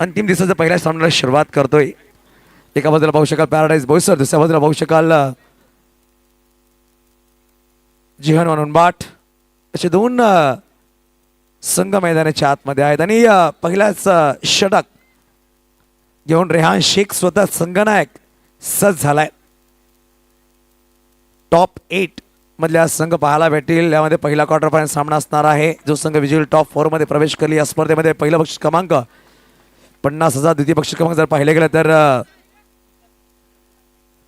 अंतिम दिवसाच्या पहिल्या सामन्याला सुरुवात करतोय. एका बाजूला पाहू शकाल पॅराडाईज बोईसर, दुसऱ्या बाजूला पाहू शकाल जिहन वनुनबाट असे दोन संघ मैदानाच्या आतमध्ये आहेत. आणि पहिल्याच षटक घेऊन रेहान शेख स्वतः संघनायक सज्ज झालाय. टॉप 8 मधल्या संघ पाहायला भेटतील. यामध्ये पहिला क्वार्टर फायनल सामना असणार आहे. जो संघ विजुअल टॉप 4 मध्ये प्रवेश केली या स्पर्धेमध्ये पहिला बक्षीस क्रमांक 50,000, द्वितीय बक्षीस क्रमांक जर पाहिले गेलं तर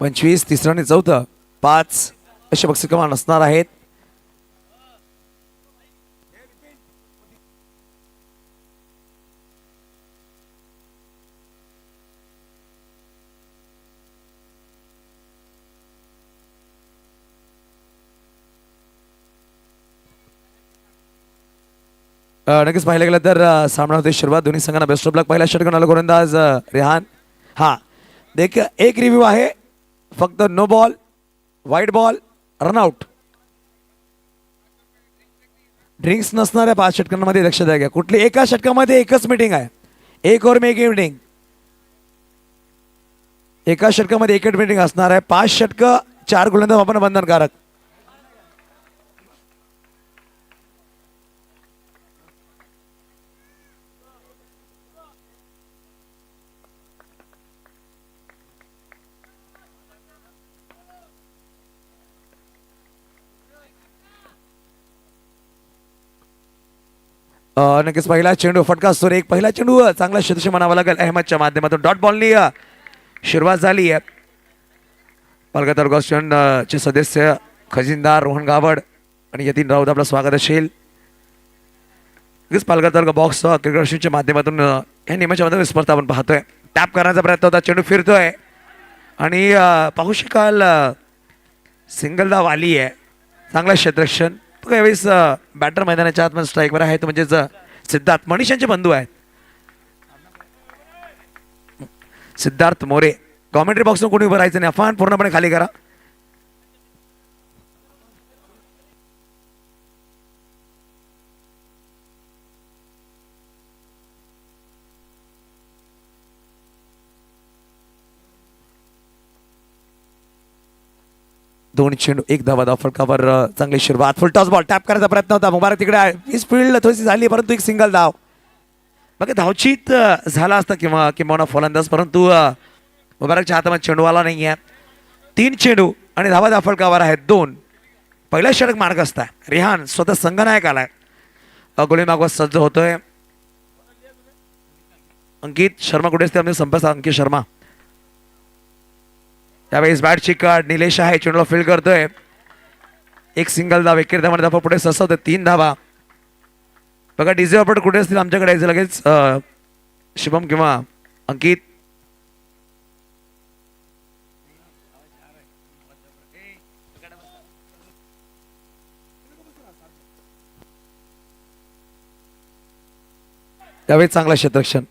25, तिसरं आणि चौथं 5 असे बक्षीस क्रमांक असणार आहेत. नक्कीच पाहिलं गेलं तर सामना होते सुरुवात. दोन्ही संघांना बेस्ट ऑफ लक. पहिला षटकाला गोलंदाज रेहान. हा देख एक रिव्ह्यू आहे फक्त. नो बॉल, वाईट बॉल, रनआउट. ड्रिंक्स नसणाऱ्या 5 षटकांमध्ये लक्ष द्या. कुठली एका षटकामध्ये एकच मीटिंग आहे. एक ओव्हर में एक मीटिंग. एका षटकामध्ये एकच मीटिंग असणार आहे. 5 षटक 4 गोलंदाज वापरणं बंधनकारक. नक्कीच पहिला चेंडू फटका सुरू. एक पहिला चेंडू चांगला शतश म्हणावा लागेल अहमदच्या माध्यमातून. डॉट बॉलनी सुरुवात झाली आहे. पालघर तालुका चे सदस्य खजिनदार रोहन गावड आणि यतीन राऊत आपलं स्वागत असेल. पालघर तालुका बॉक्स क्रिकेटच्या माध्यमातून या नियमाच्या माध्यमातून स्पर्धा आपण पाहतोय. टॅप करण्याचा प्रयत्न होता. चेंडू फिरतोय आणि पाहू शकाल सिंगल धाव आली आहे. चांगला क्षेत्ररक्षण. यावेळेस बॅटर मैदानाच्या आतमध्ये स्ट्राईकवर आहे तो म्हणजेच सिद्धार्थ मनीषांचे बंधू आहेत. सिद्धार्थ मोरे. कॉमेंट्री बॉक्स कोणी उभं राहायचं नाही. अफान पूर्णपणे खाली करा. दोन चेंडू एक धावा. फलकावर चांगली सुरुवात. फुल टॉस बॉल. टॅप करायचा प्रयत्न होता. मुबारक तिकडे इस फील्ड थोडीशी झाली परंतु एक सिंगल धाव. बघा धावचीत झाला असता किंवा फलंदाज परंतु मुबारकच्या हातामध्ये चेंडू आला नाही आहे. 3 चेंडू आणि धावा फलकावर आहेत 2. पहिला षटक मार्ग असता. रेहान स्वतः संघनायक आलाय. गोली मागवा सज्ज होतोय. अंकित शर्मा कुठे असते आम्ही संपर्क. अंकित शर्मा त्यावेळेस बॅटची कार्ड. निलेश आहे चेंडूला फील्ड करतोय. एक सिंगल धाव. एकेर धावा धावा पुढे ससवतोय. 3 धावा. बघा डीजे ऑपरेटर कुठे असतील आमच्याकडे यायचं लगेच. शुभम किंवा अंकित. त्यावेळेस चांगला क्षेत्ररक्षण.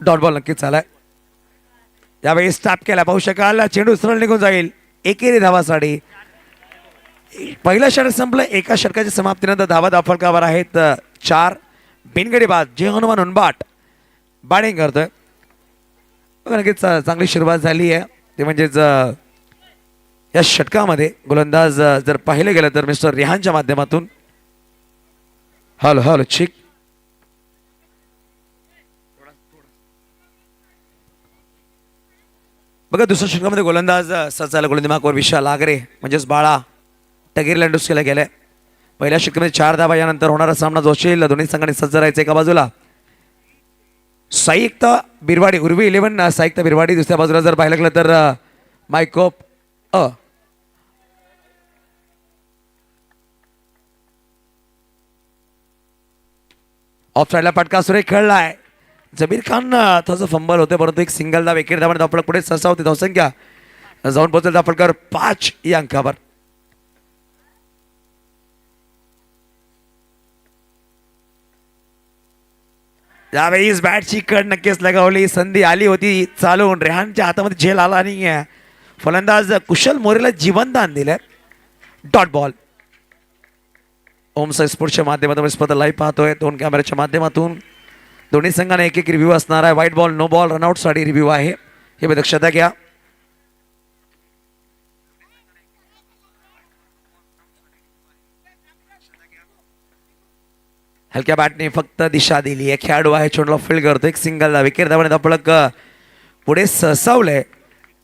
डॉट बॉल नक्कीच झालाय. यावेळी स्टॉप केला. पाहू शकाल चेंडू सरळ निघून जाईल. एकेरी धावासाठी. पहिलं षटक संपलं. एका षटकाच्या समाप्तीनंतर धावा फलकावर आहेत 4. बिनगडी बाद. जिहन वनुनबाट बॅटिंग करतोय. नक्कीच चांगली सुरुवात झाली आहे. ते म्हणजेच या षटकामध्ये गोलंदाज जर पाहिलं गेलं तर मिस्टर रेहानच्या माध्यमातून. हॅलो हॅलो चिक. बघा दुसऱ्या षटकामध्ये गोलंदाज सज्जाला. गोलंदाजावर विशाल आगरे म्हणजेच बाळा टगीरला इंडूस केला गेलाय. पहिल्या षटकामध्ये 4 धावा. यानंतर होणारा सामना जोशील. दोन्ही संघांनी सज्ज राहायचं. एका बाजूला साईक्त बिरवाडी उर्वी 11 साईक्त बिरवाडी. दुसऱ्या बाजूला जर पाहिलं गेलं तर मायकोप ऑफ साईडला फटका सुरेख खेळलाय. जमीर खान थोडंसं फंबल होते परंतु एक सिंगल धाव. एकेर धावा धावफलक पुढे ससा होते. धावसंख्या जाऊन पोहोचेल धावफलकावर 5 या अंकावर. यावेळी बॅटची कड नक्कीच लगावली. संधी आली होती चालून. रेहानच्या हातामध्ये झेल आला नाही. फलंदाज कुशल मोरेला जीवनदान दिलं. Dot ball. ओमसाई स्पोर्ट्सच्या माध्यमातून स्पर्धा लाईव्ह पाहतोय 2 कॅमेऱ्याच्या माध्यमातून. दोन्ही संघाने एक रिव्ह्यू असणार आहे. व्हाईट बॉल नो बॉल रनआउटसाठी रिव्ह्यू आहे, हे दक्षता घ्या. हलक्या बॅटने फक्त दिशा दिली आहे. खेळाडू आहे चेंडूला फील्ड करतो. एक सिंगल विकेट धावाने धावफलक पुढे सरसावलंय.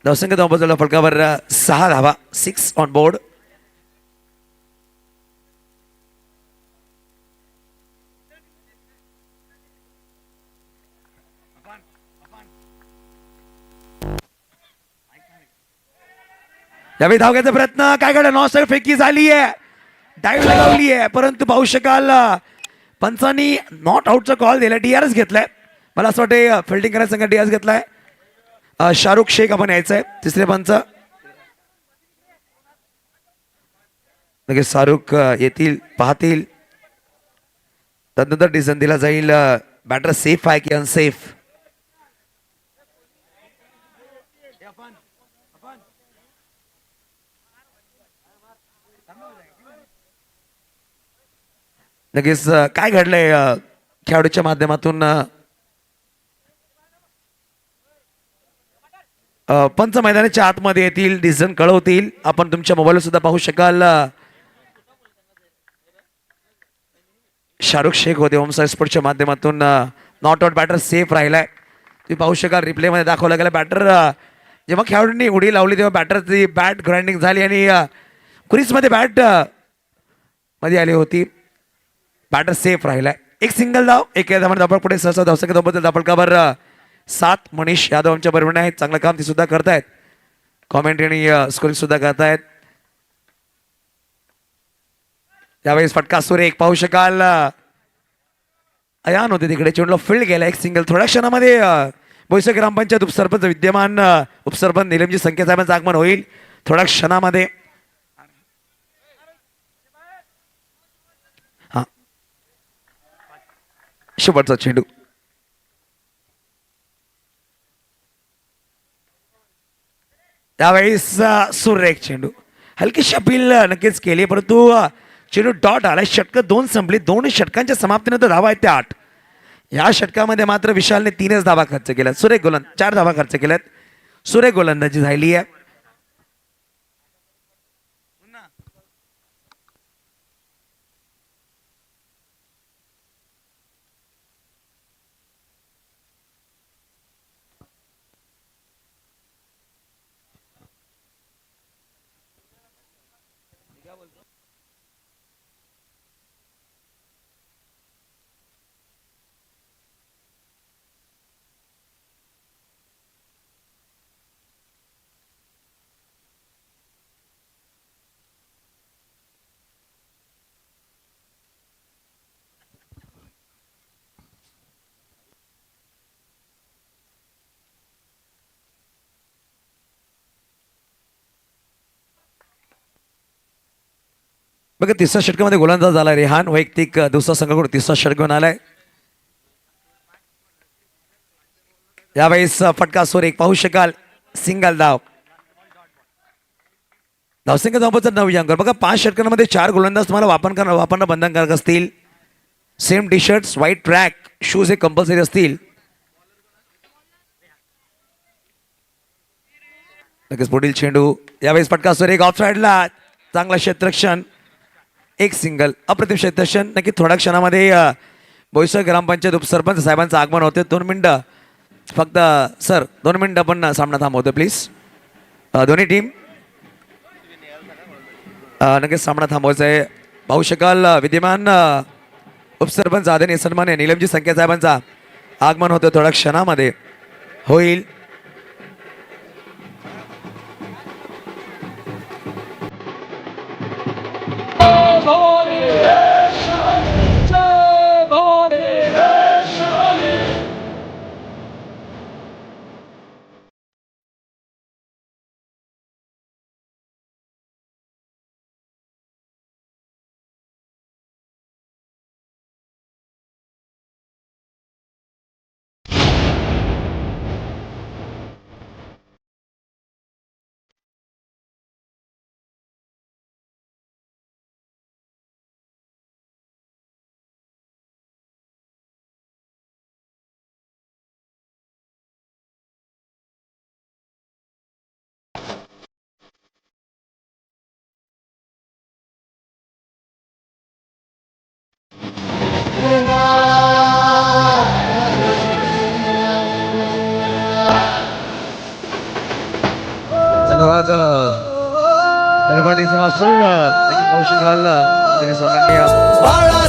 धावसंख्या धावपळाच्या फलकावर 6 धावा, 6 ऑन बोर्ड. यावेळी धाव घ्यायचा प्रयत्न काय कडे नॉस्टर फेकी झाली आहे, डाईव्ह लगावली आहे, परंतु पाहू शकाल पंचांनी नॉट आउटचा कॉल दिला. डीआरएस घेतलाय. मला असं वाटतं फिल्डिंग करण्याचा डीआरएस घेतलाय. शाहरुख शेख आपण यायचंय तिसरे पंच. लगेच शाहरुख येतील, पाहतील, तदनंतर डिसिजन दिला जाईल. बॅटर सेफ आहे की अनसेफ. लगेच काय घडलंय खेळाडूच्या माध्यमातून पंच मैदानाच्या आतमध्ये येतील, डिसिजन कळवतील. आपण तुमच्या मोबाईलवर सुद्धा पाहू शकाल. शाहरुख शेख होते ओमसाई स्पोर्ट्सच्या माध्यमातून. नॉट आउट, बॅटर सेफ राहिलाय. तुम्ही पाहू शकाल रिप्ले मध्ये दाखवलं गेलं. बॅटर जेव्हा खेळाडूंनी उडी लावली तेव्हा बॅटरची बॅट ग्राइंडिंग झाली आणि क्रीजमध्ये बॅट मध्ये आली होती. बॅटर सेफ राहिलाय. एक सिंगल धाव, एक धाव पुढे सहसा धावसंख्या धावबद्दल धावफलकावर 7. मनीष यादव आमच्या बरोबर आहेत. चांगलं काम ते सुद्धा करतायत. कॉमेंट्री आणि स्कोरिंग सुद्धा करतायत. त्यावेळेस फटका सुरे एक पाहू शकाल. अयान होते तिकडे, चेंडूला फील्ड गेला. एक सिंगल. थोड्या क्षणामध्ये बोईसर ग्रामपंचायत उपसरपंच विद्यमान उपसरपंच निलमजी संख्या साहेबांचं आगमन होईल थोड्या क्षणामध्ये. हा, शेवटचा चेंडू. त्यावेळेस सुरेख चेंडू. हलकीशी अपील नक्कीच केली, परंतु चेंडू डॉट आला. षटकं 2 संपली. 2 षटकांच्या समाप्तीनंतर धावा आहेत त्या 8. या षटकामध्ये मात्र विशालने 3च धावा खर्च केल्यात. सुरेख गोलंदाज 4 धावा खर्च केल्यात. सुरेख गोलंदाजी झाली आहे. बघा, तिसऱ्या षटकामध्ये गोलंदाज झाला रेहान. वैयक्तिक दुसरा संघाकडून तिसरा षटक घेऊन आलाय. यावेळेस फटका सोर एक पाहू शकाल. सिंगल धाव. धावसंख्या धावपळाचा 9 अंक. बघा, 5 षटकांमध्ये 4 गोलंदाज तुम्हाला वापरणं बंधनकारक असतील. Same T shirts, white track shoes हे कंपल्सरी असतील. लगेच पुढील चेंडू. यावेळेस फटका सोर एक ऑफ साइडला. चांगला क्षेत्ररक्षण. एक सिंगल. अप्रतिम क्षेत्ररक्षण. नक्की थोड्या क्षणामध्ये बोईसर ग्रामपंचायत उपसरपंच साहेबांचं आगमन होते. 2 मिनिटं फक्त सर, 2 मिनिटं आपण सामना थांबवतो प्लीज. दोन्ही टीम नक्कीच सामना थांबवायचा आहे. पाहू शकाल विद्यमान उपसरपंच आदरणीय सन्मान्य निलमजी संख्या साहेबांचा आगमन होतं थोड्या क्षणामध्ये होईल.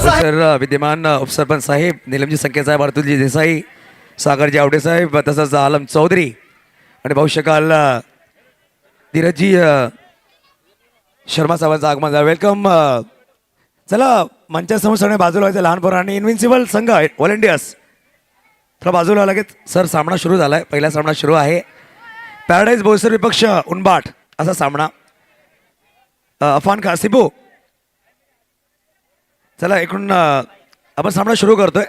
सर विद्यमान उपसरपंच साहेब निलमजी संकेत साहेब अतुलजी देसाई सागरजी आवडे साहेब तसंच आलम चौधरी आणि पाहू शकाल धीरजजी शर्मा साहेबांचं आगमन झालं. वेलकम. चला मंचासमोर सगळे बाजूला व्हायचं. लहान पोरांनी इन्व्हिन्सिबल संघ व्हॉलेंटियर्स थोडा बाजूला लगेच. सर सामना सुरू झालाय. पहिला सामना सुरू आहे. पॅराडाईज बोईसर विपक्ष उनबाट असा सामना. अफान खा सिबू. चला इकडून आपण सामना सुरू करतोय.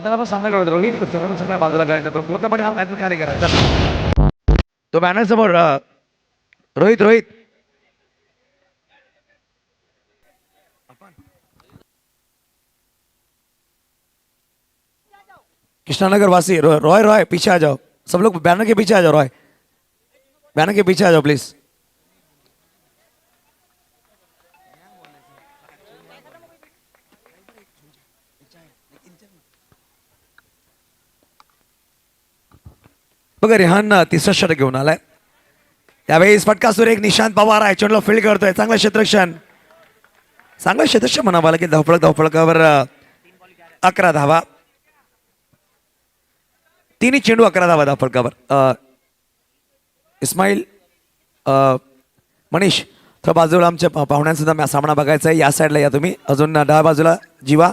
त्याला सामना करतो रोहित सगळ्या बाजूला करायचा तो पूर्णपणे हा मॅच कार्य करायचा. तो बॅनर समोर रोहित रोहित कृष्णानगर वासी रॉय रॉय पीछे आ जाओ. सब लोग बैनर के पीछे आ जाओ. रॉय बैनर के पीछे आ जाओ प्लीज. बघा रेहान तिसरा षटक घेऊन आलाय. यावेळेस फटका सुरेख निशांत पवार आहे. चेंडूला फील्ड करतोय. चांगलं क्षेत्ररक्षण. चांगलं क्षेत्ररक्षण म्हणावं लागेल. धावपळकावर 11 धावा. तिन्ही चेंडू 11 धावा धावपळकावर. इस्माईल मनीष तर बाजूला आमच्या पाहुण्यांसुद्धा सामना बघायचा आहे. या साईडला या तुम्ही. अजून डाव्या बाजूला जीवा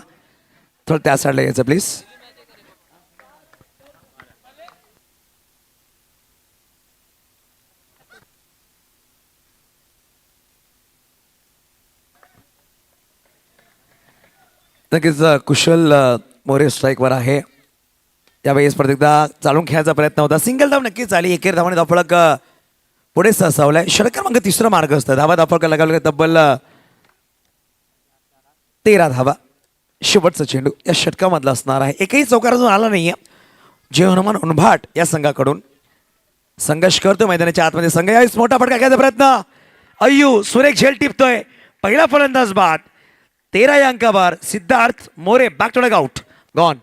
थोडं त्या साईडला यायचं प्लीज. नक्कीच कुशल मोरे स्ट्राईकवर आहे. यावेळेस परत एकदा चालून खेळायचा प्रयत्न होता. सिंगल धाव नक्कीच आली. एकेर धावाने धावफलक पुढे सरसावलाय. षटक क्रमांक तिसरा मार्ग असतं. धावा धावफलक लगावलं तब्बल 13 धावा. शेवटचा चेंडू या षटकामधला असणार आहे. एकही चौकार अजून आला नाहीये. जय हनुमान उनभाट या संघाकडून संघर्ष करतो मैदानाच्या आतमध्ये. संघ यावेळेस मोठा फटका घ्यायचा प्रयत्न. अय्यू सुरेख झेल टिपतोय. पहिला फलंदाज बाद. 13 या अंकावर Siddharth More back to out gone.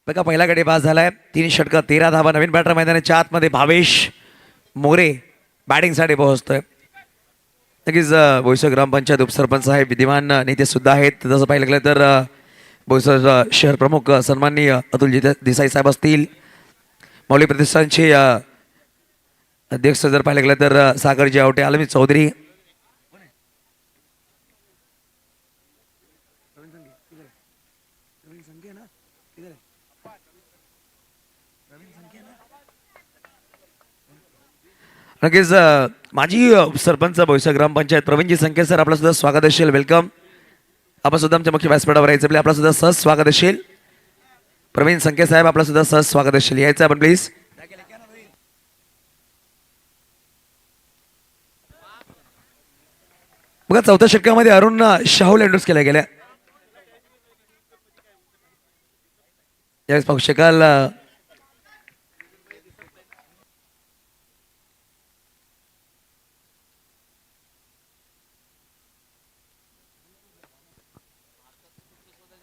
बघा पहिला गडी पास झालाय. 3 षटक 13 धावा. नवीन बॅटर मैदानाच्या आतमध्ये भावेश मोरे बॅटिंगसाठी पोहोचतोय. नक्कीच बोईसर ग्रामपंचायत उपसरपंच साहेब विद्यमान नेते सुद्धा आहेत. तसं पाहिलं गेलं तर बोईसर शहर प्रमुख सन्माननीय अतुलजी देसाई साहेब असतील. मौली प्रतिष्ठानचे अध्यक्ष जर पाहिलं गेलं तर सागरजी आवटे आलमी चौधरी. नक्कीच माजी सरपंच बोईसर ग्रामपंचायत प्रवीणजी संकेत सर आपलं सुद्धा स्वागत असेल. वेलकम. आपण सुद्धा आमच्या मुख्य व्यासपीठावर यायचं आपलं सुद्धा सहज स्वागत असेल. प्रवीण संकेत साहेब आपलं सुद्धा सहज स्वागत असेल. यायचं आपण प्लीज. बघा चौथ्या षटकामध्ये अरुण शाहूला इंट्रोड्यूस केल्या गेल्या. यावेळेस पाहू शकाल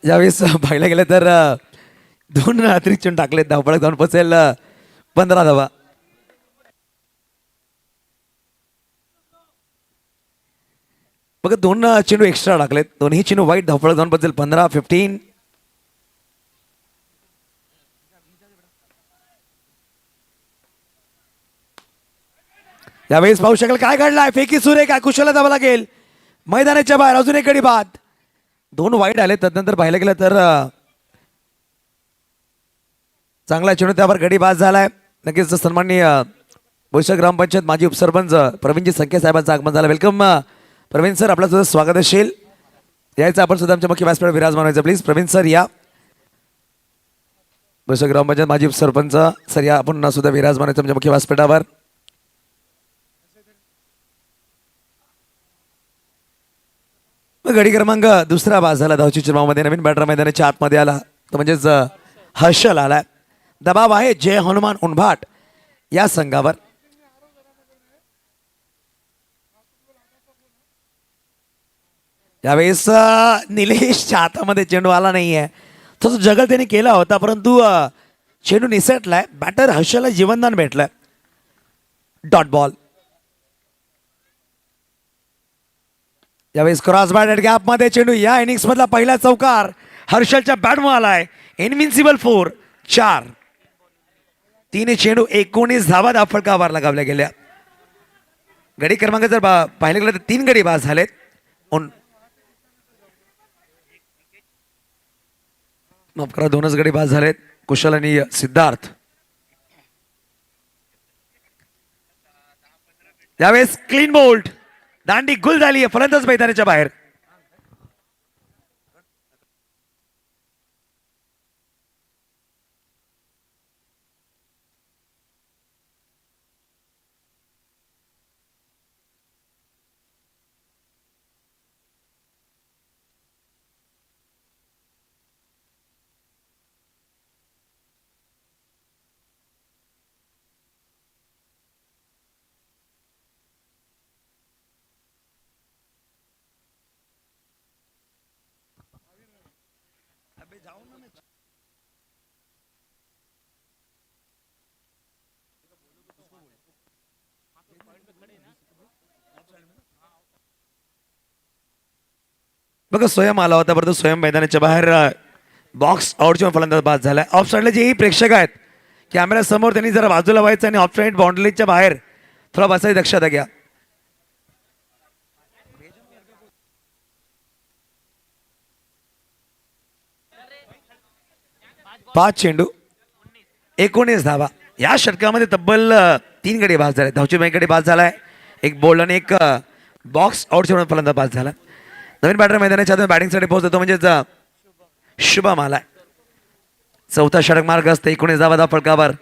यावेळेस पाहायला गेलं तर 2 अतिरिक्त चेंडू टाकलेत. धावपळक जाऊन पोचेल 15 धावा. बघा 2 चेंडू एक्स्ट्रा टाकलेत. दोन्ही चेंडू वाईट. धावपळक जाऊन पोचेल 15-15. यावेळेस पाहू शकाल काय घडलाय. फेकी सुरे काय कुशलता धावा लागेल. मैदानाच्या बाहेर अजून एक गडी बाद. 2 वाईट आले. तदनंतर पाहायला गेलं तर चांगला चेंडू त्यावर गडी बाद झालाय. नक्कीच सन्माननीय बोईसर ग्रामपंचायत माजी उपसरपंच प्रवीणजी संख्या साहेबांचं आगमन झालं. वेलकम प्रवीण सर, आपलं सुद्धा स्वागत असेल. यायचं आपण सुद्धा आमच्या मुख्य व्यासपीठावर विराजमान व्हायचं प्लीज. प्रवीण सर या. बोईसर ग्रामपंचायत माजी उपसरपंच सर या आपण सुद्धा विराजमान व्हायचं आमच्या मुख्य व्यासपीठावर. गडी क्रमांक 2 बाद झाला धावची चिरमामध्ये. नवीन बॅटर मैदानाच्या आतमध्ये आला तो म्हणजेच हर्षल आलाय. दबाव आहे जय हनुमान उनभाट या संघावर. यावेळेस निलेशच्या हातामध्ये चेंडू आला नाहीये. तो जगल त्याने केला होता परंतु चेंडू निसटलाय. बॅटर हर्षलला जीवनदान भेटलंय. Dot ball. यावेळेस क्रॉस बॅट गॅप मध्ये चेंडू. या इनिंग्स मधला पहिला चौकार हर्षलच्या बॅटमुळे आलाय. इनविन्सिबल 4. 3 चेंडू 19 धावा धावफलकावर लगावल्या गेल्या. गडी क्रमांक जर पाहिलं गेलं तर 3 गडी बाद झालेत. माफ करा 2च गडी बाद झालेत. कुशल आणि सिद्धार्थ. यावेळेस क्लीन बोल्ट. दांडी गुल झाली आहे. फलंदाज मैदानाच्या बाहेर. बघा स्वयं आला होता परंतु स्वयं मैदानाच्या बाहेर बॉक्स आउटच्या फलंदाज बाद झालाय. ऑफ साईडला जेही प्रेक्षक आहेत कॅमेरा समोर त्यांनी जरा बाजूला व्हायचं आणि ऑफ साईड बाउंड्रीच्या बाहेर थोडा बसायची दक्षता घ्या. पाच चेंडू 19 धावा. या षटकामध्ये तब्बल 3 गडी बाद झाले. धावची गडी बाद झालाय. एक बोल्ड आणि एक बॉक्स आउटच्या फलंदाज बाद झाला. नवीन बॅटर मैदानाच्या आतून बॅटिंगसाठी पोहोचतो म्हणजेच शुभम आलाय. चौथा षटक मार्ग असते. 19 धावा धावफलकावर.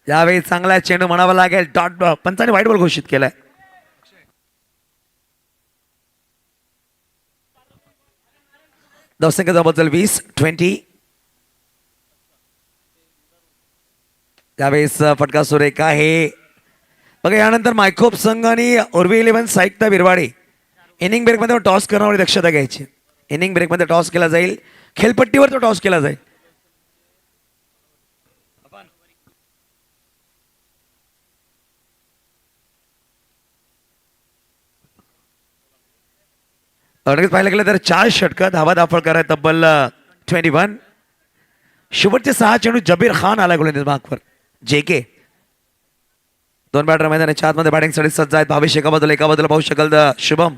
यावेळी चांगला चेंडू म्हणावा लागेल. डॉट पंचाने वाईट बॉल घोषित केलाय. धावसंख्या जवळजवळ 20. त्यावेळेस फटका सुरेख आहे. बघा यानंतर मायखोप संघ आणि उर्वी 11 साहित्य बिरवाडे इनिंग ब्रेकमध्ये टॉस करण्यावर दक्षता घ्यायची. इनिंग ब्रेकमध्ये टॉस केला जाईल. खेळपट्टीवर तो टॉस केला जाईल. नक्कीच पाहायला गेलं तर 4 षटकं धावा दाफळ कराय तब्बल 21. शेवटचे 6 चेंडू जबीर खान आला गोलंदाज मार्कवर. JK 2 बॅटर मैदानाच्या आतमध्ये बॅटिंगसाठी सज्ज आहेत. 22 एका बाजूला पाहू शकाल शुभम.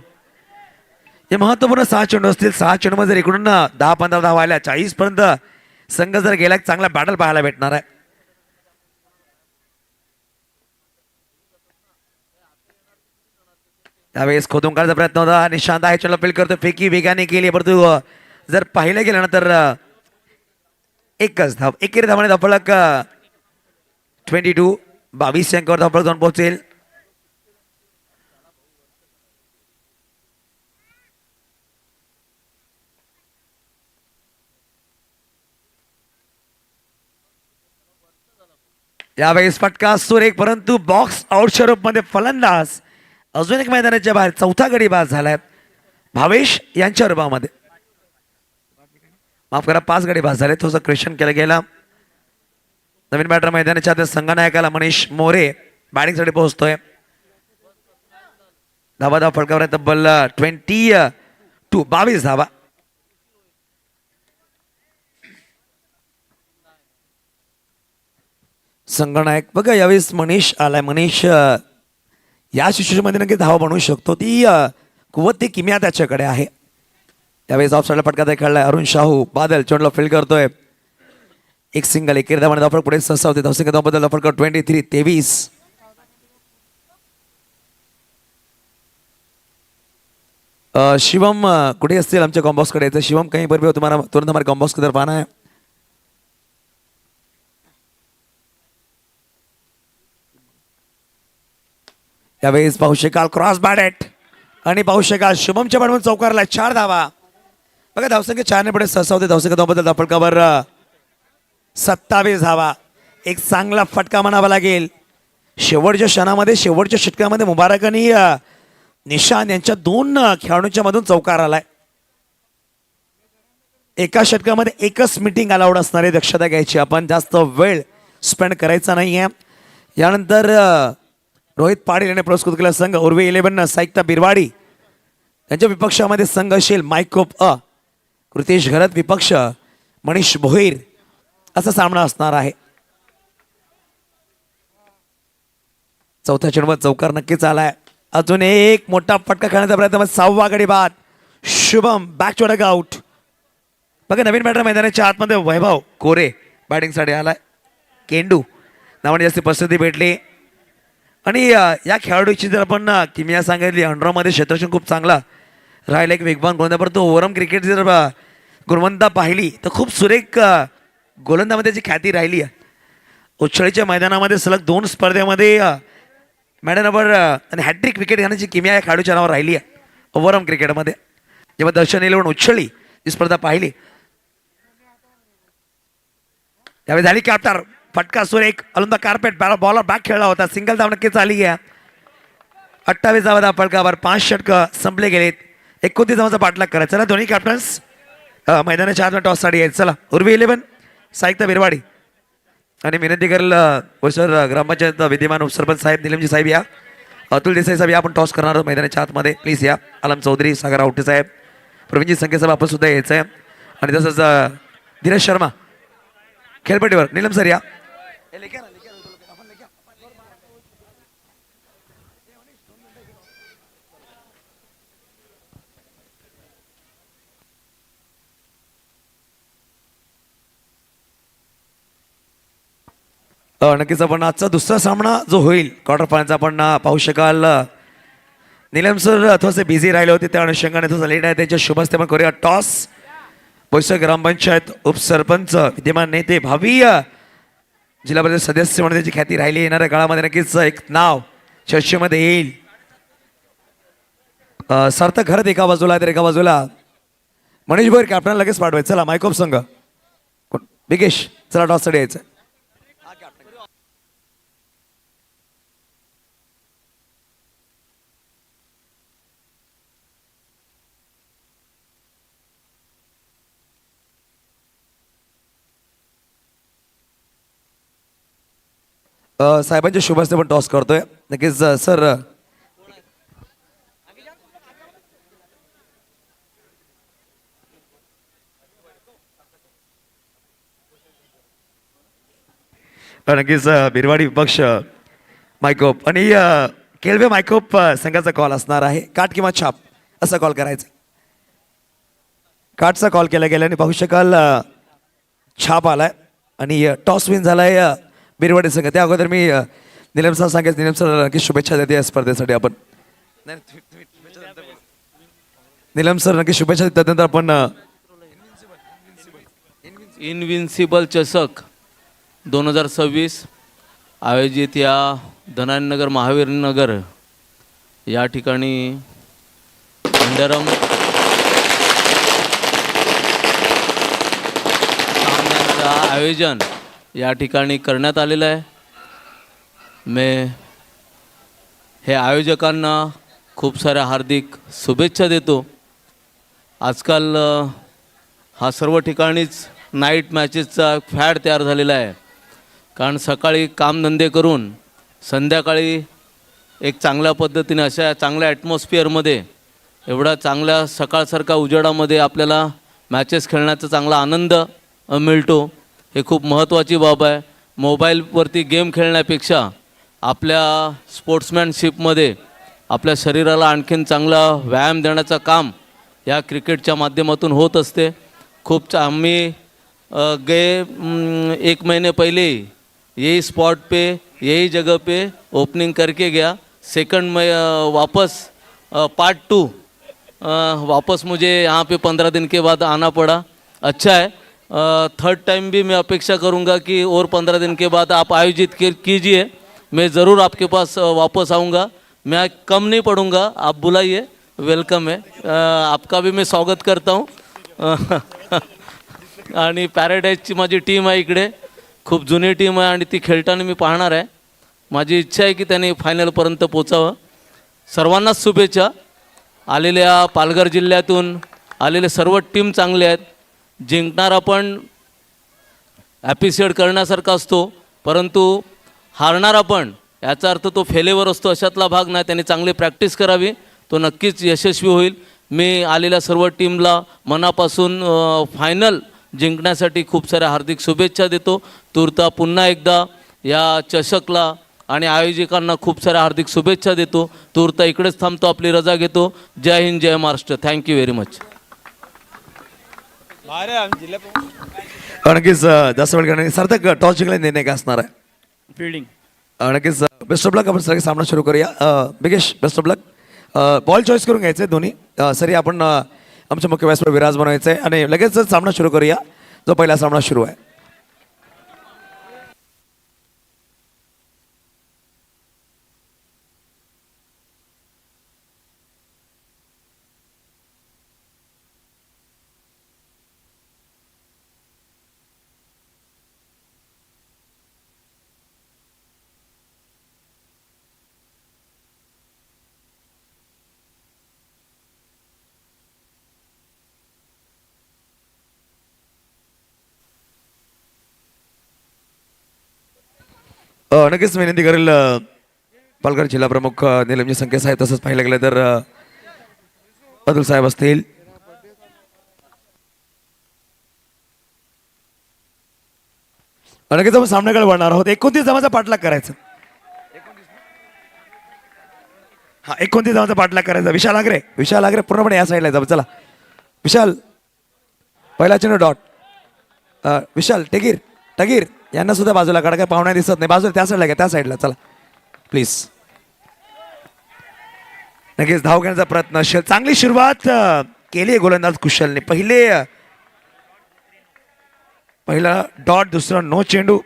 हे महत्वपूर्ण 6 चेंडू असतील. 6 चेंडूमध्ये जर इकडून 10-15 धावा आल्या 40 पर्यंत संघ जर गेला चांगला बॅटल पाहायला भेटणार आहे. त्यावेळेस खोदून काढायचा प्रयत्न होता. निशांत आहे चला अपील करतो. फेकी वेगाने केली परंतु जर पाहिलं गेलं ना तर एकच धाव. एकेरी धावाने धावफलक 22. 22 अंकावर धावफलक जाऊन पोहोचेल. यावेळेस फटका सुरेख, परंतु बॉक्स आउटच्या रूपमध्ये फलंदाज अजून एक मैदानाच्या बाहेर. चौथा गडी बाद झालाय भावेश यांच्या रूपामध्ये. माफ करा, 5 गडी बाद झाले. थोडंसं क्वेश्चन केलं गेलं. नवीन बॅटर मैदानाच्या आत संघनायकाला मनीष मोरे बॅटिंगसाठी पोहोचतोय. धावा फटकावर तब्बल 22 धावा. संघनायक बघा यावेळेस मनीष आलाय. मनीष या सिच्युएशन मध्ये नक्की धावा बनवू शकतो. ती कुवत ती किम्या त्याच्याकडे आहे. त्यावेळेस ऑफ साईडला फटका खेळलाय अरुण शाहू. बादल चोंडला फील्ड करतोय. एक सिंगल, एक धावाने धावफलक पुढे ससावते. धावसंख्या धावबद्दल धावफलक 23. शिवम कुठे असतील आमच्या कॉम्बॉक्सकडे यायचं. शिवम कहीं पर भी हो तुम्हारा तुरंत हमारे कॉम्बॉक्स की तरफ आना है. यावेळेस पाहू शकाल क्रॉस बॅट आणि पाहू शकाल शुभमच्या बॅटमन चौकारला 4 धावा. बघा धावसंख्या 4 ने पुढे ससावते. धावसंख्या धावबद्दल धावफलकावर 27 धावा. एक चांगला फटका म्हणावा लागेल. शेवटच्या क्षणामध्ये शेवटच्या षटकामध्ये मुबारक आणि निशान यांच्या 2 खेळाडूंच्या मधून चौकार आलाय. एका षटकामध्ये एकच मीटिंग अलाउड असणारी दक्षता घ्यायची आपण. जास्त वेळ स्पेंड करायचा नाहीये. यानंतर रोहित पाटील यांनी पुरस्कृत केला संघ उर्वी 11 साईकता बिरवाडी. त्यांच्या विपक्षामध्ये संघ असेल मायकोप कृतेश घरत, विपक्ष मनीष भोईर असा सामना असणार आहे. चौथ्या चेंडूवर चौकार नक्कीच आलाय. अजून एक मोठा फटका खेळण्याचा प्रयत्न. 6वा गडी बाद. Shubham back to dugout. बघा नवीन बॅटर मैदानाच्या आतमध्ये वैभव कोरे बॅटिंगसाठी आलाय. केंडू नावाने जास्ती प्रसिद्धी भेटली. आणि या खेळाडूची जर आपण किमिया सांगितली अंडरमध्ये क्षेत्ररक्षण खूप चांगला राहिला. एक वेगवान गोलंदाज, परंतु ओव्हरऑल क्रिकेट जर गुणवत्ता पाहिली तर खूप सुरेख गोलंदामध्ये त्याची ख्याती राहिली आहे. उच्छळीच्या मैदानामध्ये सलग 2 स्पर्धेमध्ये मॅडमवर आणि हॅट्रिक विकेट घेण्याची किमिया या खेळाडूच्या नावावर राहिली आहे. ओव्हरऑल क्रिकेटमध्ये जेव्हा दर्शन 11 उच्छळी ही स्पर्धा पाहिली त्यावेळी झाली कॅप्टर. फटका सुरेख अलुंदा कार्पेट बॉलर बॅक खेळला होता. सिंगल धाव नक्कीच आली आहे. 28 धावा फटकावर 5 षटकं संपले गेलेत. 29 धावांचा पाठलाग करायचा. चला दोन्ही कॅप्टन्स मैदानाच्या आतमध्ये टॉससाठी आहेत. चला उर्वी 11 साईकता बिरवाडी आणि विनंती करेल वसर ग्रामपंचायत विद्यमान उपसरपंच साहेब निलमजी साहेब या, अतुल देसाई साहेब या आपण टॉस करणार आहोत मैदानाच्या आतमध्ये. प्लीज या. आलम चौधरी, सागर आवटे साहेब, प्रवीणजी संख्या साहेब आपण सुद्धा यायचं आहे. आणि तसंच धीरज शर्मा खेळपट्टीवर. निलम सर या. नक्कीच आपण आजचा दुसरा सामना जो होईल क्वार्टर फायनलचा आपण पाहू शकाल. निलम सर थोडेसे बिझी राहिले होते त्या अनुषंगाने थोडं लेट आहे. त्यांच्या शुभ हस्ते आपण करूया टॉस. बोईसर ग्रामपंचायत उपसरपंच विद्यमान नेते भावी जिल्हा परिषद सदस्य म्हणून त्याची ख्याती राहिली. येणाऱ्या काळामध्ये नक्कीच एक नाव चर्चेमध्ये येईल. सार्थक घरात एका बाजूला तर एका बाजूला मनीष भोईर कॅप्टन लगेच पाठवायचं. चला मायकोप संघ बिगेश चला टॉससाठी यायचं. साहेबांच्या शुभ हस्ते पण टॉस करतोय नक्कीच सर. नक्कीच बिरवाडी विपक्ष मायकोप आणि केळवे मायकोप संघाचा कॉल असणार आहे. काट किंवा छाप असा कॉल करायचा. काटचा कॉल केला गेला आणि पाहू शकाल छाप आलाय आणि टॉस विन झालाय बिरवाडी संघ. त्या अगोदर मी निलम सर सांगायचं. निलम सर नक्की शुभेच्छा देते या स्पर्धेसाठी. आपण निलम सर नक्की शुभेच्छा देतात. त्यानंतर आपण इनविन्सिबल चषक 2026 आयोजित या धनानगर महावीर नगर या ठिकाणी अंडरम सामन्यांचं आयोजन या ठिकाणी करण्यात आलेलं आहे. मैं हे आयोजकांना खूप साऱ्या हार्दिक शुभेच्छा देतो. आजकाल हा सर्व ठिकाणीच नाईट मॅचेसचा फॅड तयार झालेला आहे. कारण सकाळी कामधंदे करून संध्याकाळी एक चांगल्या पद्धतीने अशा चांगल्या ॲटमॉस्फिअरमध्ये एवढा चांगल्या सकाळसारखा उजेडामध्ये आपल्याला मॅचेस खेळण्याचा चांगला आनंद मिळतो. हे खूप महत्त्वाची बाब आहे. मोबाईलवरती गेम खेळण्यापेक्षा आपल्या स्पोर्ट्समॅनशिपमध्ये आपल्या शरीराला आणखीन चांगला व्यायाम देण्याचं काम या क्रिकेटच्या माध्यमातून होत असते. आम्ही गए 1 महीने पहले यही स्पॉट पे यही जगह पे ओपनिंग करके गया. सेकंड में वापस पार्ट 2 वापस मुझे यहाँ पे 15 दिन के बाद आना पड़ा. अच्छा है. थर्ड टाइम भी मैं अपेक्षा करूँगा कि और 15 दिन के बाद आप आयोजित कीजिए. मैं ज़रूर आपके पास वापस आऊँगा. मैं कम नहीं पड़ूँगा. आप बुलाइए. वेलकम है. आपका भी मैं स्वागत करता हूँ. आणि पॅराडाईजची माझी टीम आहे इकडे. खूप जुनी टीम आहे आणि ती खेळताना मी पाहणार आहे. माझी इच्छा आहे की त्यांनी फायनलपर्यंत पोचावं. सर्वांनाच शुभेच्छा. आलेल्या पालघर जिल्ह्यातून आलेले सर्व टीम चांगले आहेत. जिंकणारा पण ॲप्रिशिएट करण्यासारखा असतो, परंतु हारणारा पण याचा अर्थ तो फेलेवर असतो अशातला भाग नाही. त्यांनी चांगली प्रॅक्टिस करावी, तो नक्कीच यशस्वी होईल. मी आलेल्या सर्व टीमला मनापासून फायनल जिंकण्यासाठी खूप साऱ्या हार्दिक शुभेच्छा देतो. तूर्ता पुन्हा एकदा या चषकला आणि आयोजकांना खूप साऱ्या हार्दिक शुभेच्छा देतो. तूर्ता इकडेच थांबतो, आपली रजा घेतो. जय हिंद, जय महाराष्ट्र. Thank you very much. नक्कीच जास्त वेळ करणे सार्थक टॉस जिंकले निर्णय काय असणार आहे. फील्डिंग. नक्कीच बेस्ट ऑफ लक. आपण सगळे सामना सुरू करूया. Bigesh best of luck. Ball choice करून घ्यायचे दोन्ही. सरी आपण आमच्या मुख्य व्यासपीठावर विराज बनवायचं आहे आणि लगेच सामना सुरू करूया. जो पहिला सामना सुरू आहे. नक्कीच विनंती करेल पालघर जिल्हा प्रमुख निलमजी संख्या साहेब, तसंच पाहिलं गेलं तर अतुल साहेब असतील. नक्कीच आपण सामन्याकडे वळणार आहोत. 29 धावांचा पाठलाग करायचा. 29 धावांचा पाठलाग करायचा. विशाल आगरे पूर्णपणे या साईडला जाऊ. चला विशाल, पहिला चेंडू डॉट. विशाल टगीर यांना सुद्धा बाजूला काढा. काय पाहुण्या दिसत नाही. बाजूला त्या साईडला घ्या, त्या साईडला. चला प्लीज. नक्कीच धाव घेण्याचा प्रयत्न. चांगली सुरुवात केली गोलंदाज कुशलने. पहिला डॉट, दुसरा नो चेंडू.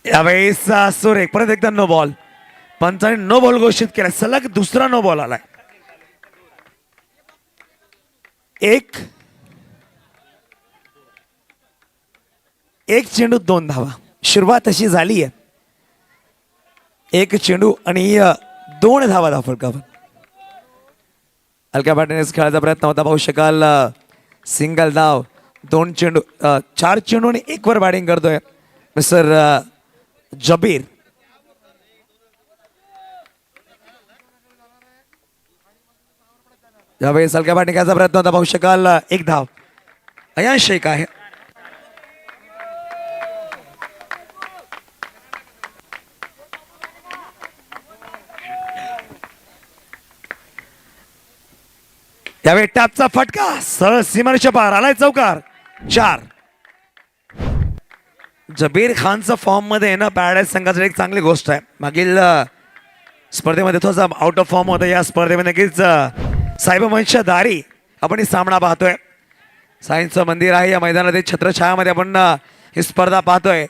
यावेळेस सुरेख परत एकदा नो बॉल. पंचाने नो बॉल घोषित केला. सलग दुसरा नो बॉल आलाय. एक चेंडू 2 धावा. सुरुवात अशी झाली आहे. 1 चेंडू आणि 2 धावा धावफलकावर. हलक्या बॅटनेच खेळायचा प्रयत्न होता. पाहू शकाल सिंगल धाव. 2 चेंडू 4 चेंडू आणि 1 वर बॅटिंग करतोय मिस्टर जबीर. यावेळेस हलक्या बॅटिंग करायचा प्रयत्न होता. पाहू शकाल 1 धाव. अयान शेख आहे. यावेळी टॅपचा फटका सरळ सीमारेषा पार आलाय. चौकार. 4. जबीर खानचा फॉर्म मध्ये ना पॅराडाईज संघाची एक चांगली गोष्ट आहे. मागील स्पर्धेमध्ये थोडासा आउट ऑफ फॉर्म होता. या स्पर्धेमध्ये नक्कीच साहेब वंशधारी आपण ही सामना पाहतोय. सायन्सचं मंदिर आहे या मैदानात. छत्रछायामध्ये आपण ही स्पर्धा पाहतोय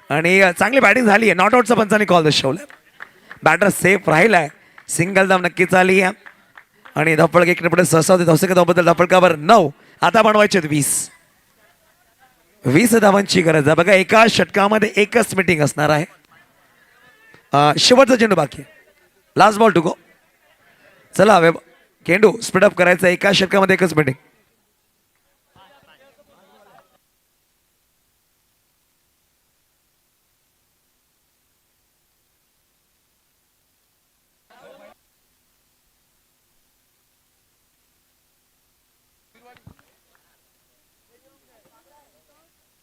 आणि चांगली बॅटिंग झाली आहे. नॉट आउटचा पंचांनी कॉल दर्शवलाय. बॅटर सेफ राहिलाय. सिंगल धाव नक्कीच आली आहे आणि धावफलक 1 पुढे सहसा होते. धावसंख्या धावबद्दल धावफलकावर 9. आता बनवायचे 20. 20 धावांची गरज आहे. बघा एका षटकामध्ये एकच मीटिंग असणार आहे. शेवटचा चेंडू बाकी आहे. Last ball to go. चला केंडू स्पीडअप करायचा. एका षटकामध्ये एकच मीटिंग.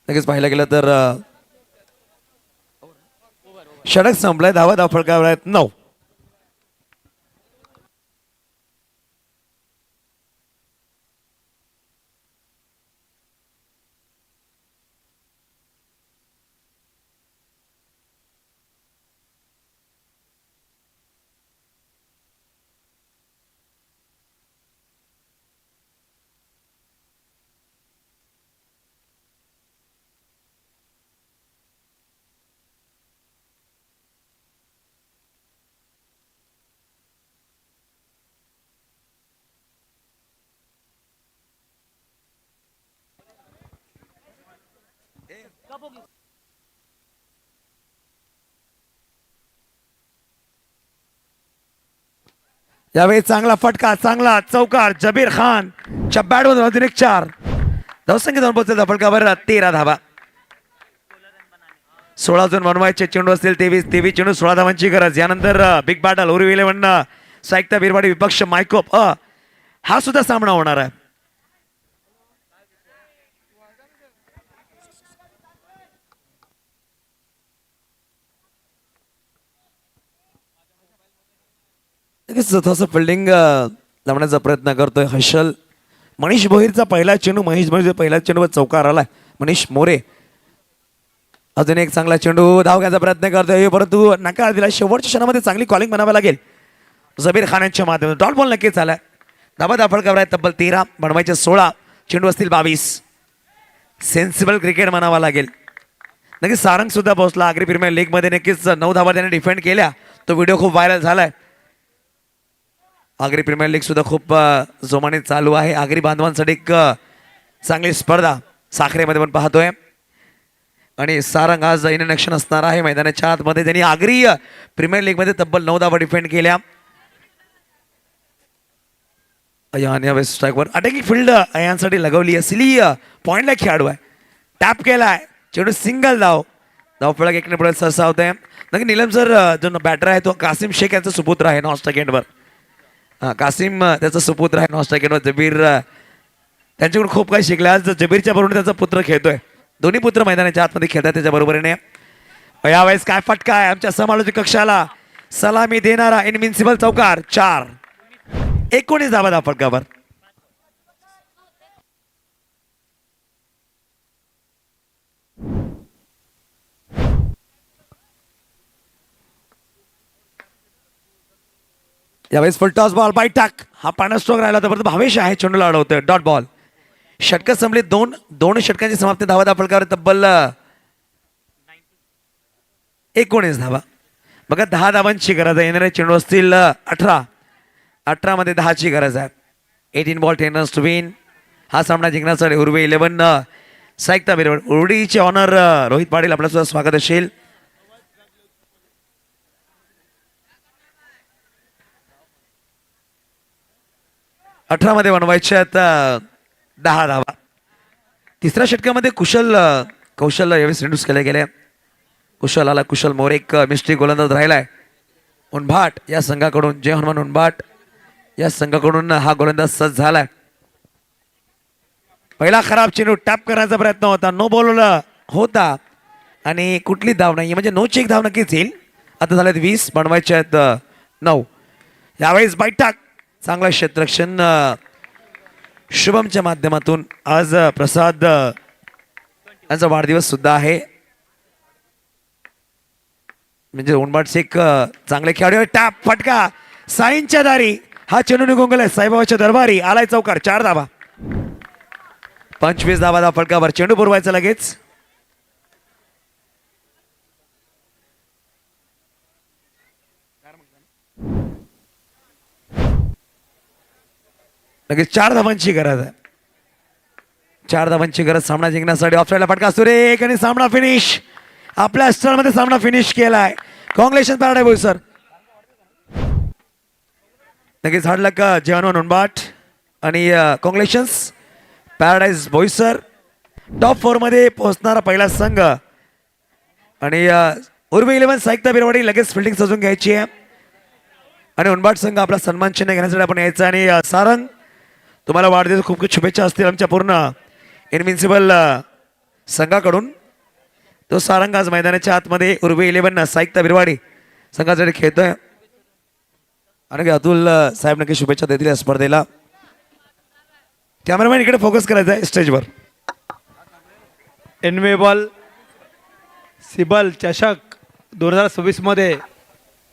लगेच पाहायला गेलं तर षटक संपलाय. धावा फळकावर आहेत 9. यावेळी चांगला फटका, चांगला चौकार. जबीर खान च्या बॅटमधून अजून एक 4. धावसंख्या जाऊन पोहोचले फटकावर 13 धावा. 16 जून बनवायचे चेंडू असतील. 23 चेंडू 16 धावांची गरज. यानंतर बिग बॅटल उर्वी 11 साहित्य बिरवाडी विपक्ष मायकोप हा सुद्धा सामना होणार आहे. थोडंसं फिल्डिंग लावण्याचा प्रयत्न करतोय हर्षल. मनीष भोईरचा पहिला चेंडू. मनीष भोईरचा पहिला चेंडूवर चौकार आलाय. मनीष मोरे अजून एक चांगला चेंडू. धाव घ्यायचा प्रयत्न करतोय परंतु नकार दिला. शेवटच्या क्षणामध्ये चांगली कॉलिंग बनावं लागेल जबीर खान यांच्या माध्यमातून. डॉट बॉल नक्कीच आलाय. धाबा दाफळ कवर तब्बल 13. बनवायचे 16. चेंडू असतील 22. सेन्सिबल क्रिकेट म्हणावा लागेल. नक्कीच सारंग सुद्धा पोहोचला. आगरी प्रीमियर लीग मध्ये नक्कीच 9 धावा त्याने डिफेंड केल्या. तो व्हिडिओ खूप व्हायरल झालाय. आगरी प्रीमियर लीग सुद्धा खूप जोमाने चालू आहे. आगरी बांधवांसाठी एक चांगली स्पर्धा साखरेमध्ये पण पाहतोय. आणि सारंग आज इन ॲक्शन असणार आहे मैदानाच्या आतमध्ये. त्यांनी आगरी प्रीमियर लीग मध्ये तब्बल 9 धावा डिफेंड केल्या. स्ट्राईकवर अटॅकिंग फील्ड यांसाठी लगवली असली पॉइंटला खेळाडू आहे. टॅप केलाय चेंडू सिंगल धाव. धावफलक एकने पुढे सरसावतोय. नक्की नीलम सर जो बॅटर आहे तो कासिम शेख यांचा सुपुत्र आहे. नॉन स्ट्राईकवर कासिम त्याचा सुपुत्र आहे. नॉन स्ट्राईकवर जबीर त्यांच्याकडून खूप काही शिकले. आज जबीरच्या बरोबर त्याचा पुत्र खेळतोय. दोन्ही पुत्र मैदानाच्या आतमध्ये खेळतात त्याच्या बरोबरीने. यावेळेस काय फटका आहे आमच्या समालोचक कक्षाला. सलामी देणारा इनविन्सिबल चौकार. 4. 19 धावा धाव फटकावर. यावेळेस फुल टॉस बॉल बाय टाक. हा पाण्यात स्ट्रोक राहिला होता परंतु भावेश आहे चेंडूला अडवतोय. Dot ball. षटक संपली. दोन षटकांची समाप्ती. धावा धाव फटकावर तब्बल 19 धावा. बघा 10 धावांची गरज आहे. येणारे चेंडू असतील 18 मध्ये 10ची गरज आहे. 18 बॉल 10 रन्स टू विन. हा सामना जिंकण्यासाठी उर्वी 11 साहित्य बिरवड. उर्डीचे ऑनर रोहित पाटील आपलं सुद्धा स्वागत असेल. मध्ये बनवायचे आहेत 10 धावा. तिसऱ्या षटकामध्ये कौशल यावेळेस इंट्रोड्यूस केले गेले. कुशल आला. कुशल मोरे एक मिस्ट्री गोलंदाज राहिलाय. उनभाट या संघाकडून. जय हनुमान उनभाट या संघाकडून हा गोलंदाज सज्ज झालाय. पहिला खराब चेंडू. टॅप करण्याचा प्रयत्न होता. नो बॉल होता आणि कुठली धाव नाही म्हणजे नो चेक धाव नक्कीच येईल. आता झालेत 20. बनवायचे आहेत 9. यावेळेस बाईट टाक. चांगला क्षेत्ररक्षण शुभमच्या माध्यमातून. आज प्रसाद यांचा वाढदिवस सुद्धा आहे. म्हणजे उनबाट शेख चांगले खेळाडू. टॅप फटका साईंच्या दारी. हा चेंडू निघून गेलाय साईबाबाच्या दरबारी. आलाय चौकार. 4 धावा. 25 धावा फटकावर. चेंडू पुरवायचा लगेच. लगेच 4 धावांची गरज आहे. 4 धावांची गरज सामना जिंकण्यासाठी. ऑफसाईडला फटका सुरेख आणि सामना फिनिश. आपल्या स्टॉलमध्ये सामना फिनिश केलाय. कॉंग्रेशन पॅराडाईज बोईसर. नक्कीच हार्ड लक जेवानो नोंदबाट आणि कॉंग्रेशन्स पॅराडाईज बोईसर टॉप 4 मध्ये पोहोचणारा पहिला संघ. आणि उर्वी 11 साहित्य बिरवाडी लगेच फिल्डिंग सजून घ्यायची आहे आणि उनबाट संघ आपला सन्मान चिन्ह घेण्यासाठी आपण यायचं. आणि सारंग तुम्हाला वाढदिवस खूप खूप शुभेच्छा असतील आमच्या पूर्ण इनविन्सिबल संघाकडून. तो सारंग आज मैदानाच्या आतमध्ये उर्वी 11 साहित्य बिरवाडी संघासाठी खेळतोय आणि अतुल साहेब नक्की शुभेच्छा देतील या स्पर्धेला. कॅमेरामॅन इकडे फोकस करायचा आहे स्टेजवर. एनवेबल सिबल चषक 2026 मध्ये